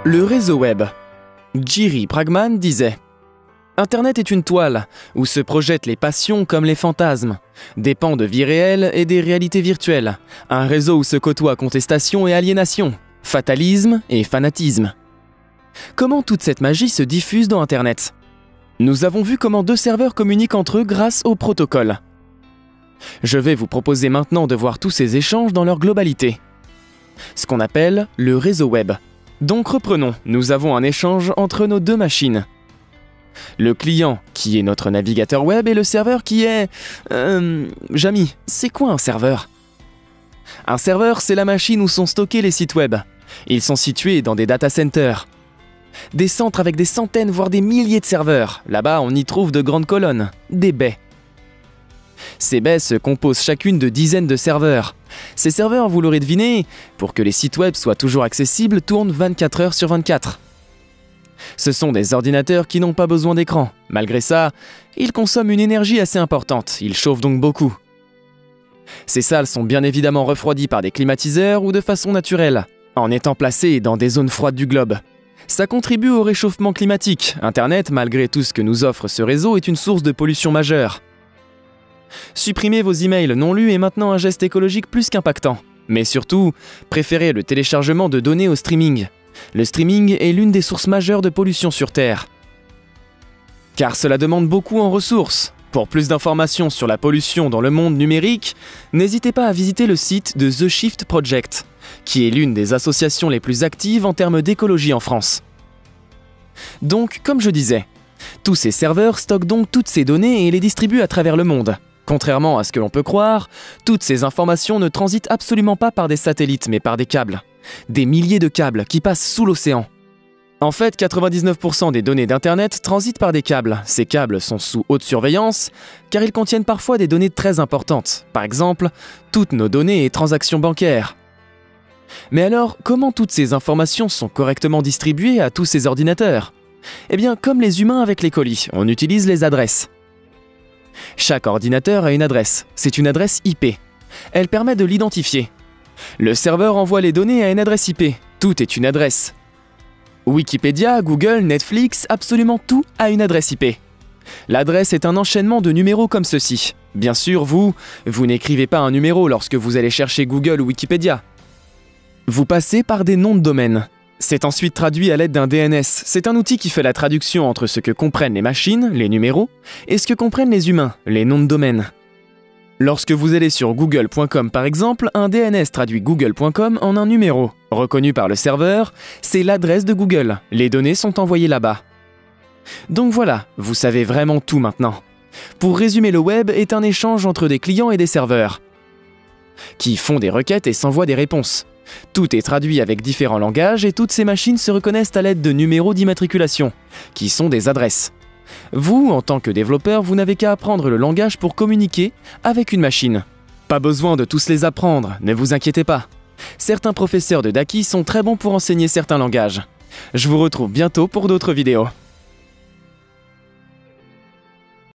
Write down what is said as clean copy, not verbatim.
Le réseau web. Jiri Pragman disait « Internet est une toile où se projettent les passions comme les fantasmes, des pans de vie réelle et des réalités virtuelles, un réseau où se côtoient contestation et aliénation, fatalisme et fanatisme. » Comment toute cette magie se diffuse dans Internet? Nous avons vu comment deux serveurs communiquent entre eux grâce au protocole. Je vais vous proposer maintenant de voir tous ces échanges dans leur globalité. Ce qu'on appelle le réseau web. Donc reprenons, nous avons un échange entre nos deux machines. Le client, qui est notre navigateur web, et le serveur qui est... Jamy, c'est quoi un serveur? Un serveur, c'est la machine où sont stockés les sites web. Ils sont situés dans des data centers. Des centres avec des centaines, voire des milliers de serveurs. Là-bas, on y trouve de grandes colonnes, des baies. Ces baies se composent chacune de dizaines de serveurs. Ces serveurs, vous l'aurez deviné, pour que les sites web soient toujours accessibles, tournent 24 heures sur 24. Ce sont des ordinateurs qui n'ont pas besoin d'écran. Malgré ça, ils consomment une énergie assez importante, ils chauffent donc beaucoup. Ces salles sont bien évidemment refroidies par des climatiseurs ou de façon naturelle, en étant placées dans des zones froides du globe. Ça contribue au réchauffement climatique. Internet, malgré tout ce que nous offre ce réseau, est une source de pollution majeure. Supprimer vos emails non lus est maintenant un geste écologique plus qu'impactant. Mais surtout, préférez le téléchargement de données au streaming. Le streaming est l'une des sources majeures de pollution sur Terre. Car cela demande beaucoup en ressources. Pour plus d'informations sur la pollution dans le monde numérique, n'hésitez pas à visiter le site de The Shift Project, qui est l'une des associations les plus actives en termes d'écologie en France. Donc, comme je disais, tous ces serveurs stockent donc toutes ces données et les distribuent à travers le monde. Contrairement à ce que l'on peut croire, toutes ces informations ne transitent absolument pas par des satellites mais par des câbles. Des milliers de câbles qui passent sous l'océan. En fait, 99% des données d'Internet transitent par des câbles. Ces câbles sont sous haute surveillance car ils contiennent parfois des données très importantes. Par exemple, toutes nos données et transactions bancaires. Mais alors, comment toutes ces informations sont correctement distribuées à tous ces ordinateurs? Eh bien, comme les humains avec les colis, on utilise les adresses. Chaque ordinateur a une adresse, c'est une adresse IP. Elle permet de l'identifier. Le serveur envoie les données à une adresse IP, tout est une adresse. Wikipédia, Google, Netflix, absolument tout a une adresse IP. L'adresse est un enchaînement de numéros comme ceci. Bien sûr, vous n'écrivez pas un numéro lorsque vous allez chercher Google ou Wikipédia. Vous passez par des noms de domaine. C'est ensuite traduit à l'aide d'un DNS. C'est un outil qui fait la traduction entre ce que comprennent les machines, les numéros, et ce que comprennent les humains, les noms de domaine. Lorsque vous allez sur google.com par exemple, un DNS traduit google.com en un numéro. Reconnu par le serveur, c'est l'adresse de Google. Les données sont envoyées là-bas. Donc voilà, vous savez vraiment tout maintenant. Pour résumer, le web est un échange entre des clients et des serveurs qui font des requêtes et s'envoient des réponses. Tout est traduit avec différents langages et toutes ces machines se reconnaissent à l'aide de numéros d'immatriculation, qui sont des adresses. Vous, en tant que développeur, vous n'avez qu'à apprendre le langage pour communiquer avec une machine. Pas besoin de tous les apprendre, ne vous inquiétez pas. Certains professeurs de Daki sont très bons pour enseigner certains langages. Je vous retrouve bientôt pour d'autres vidéos.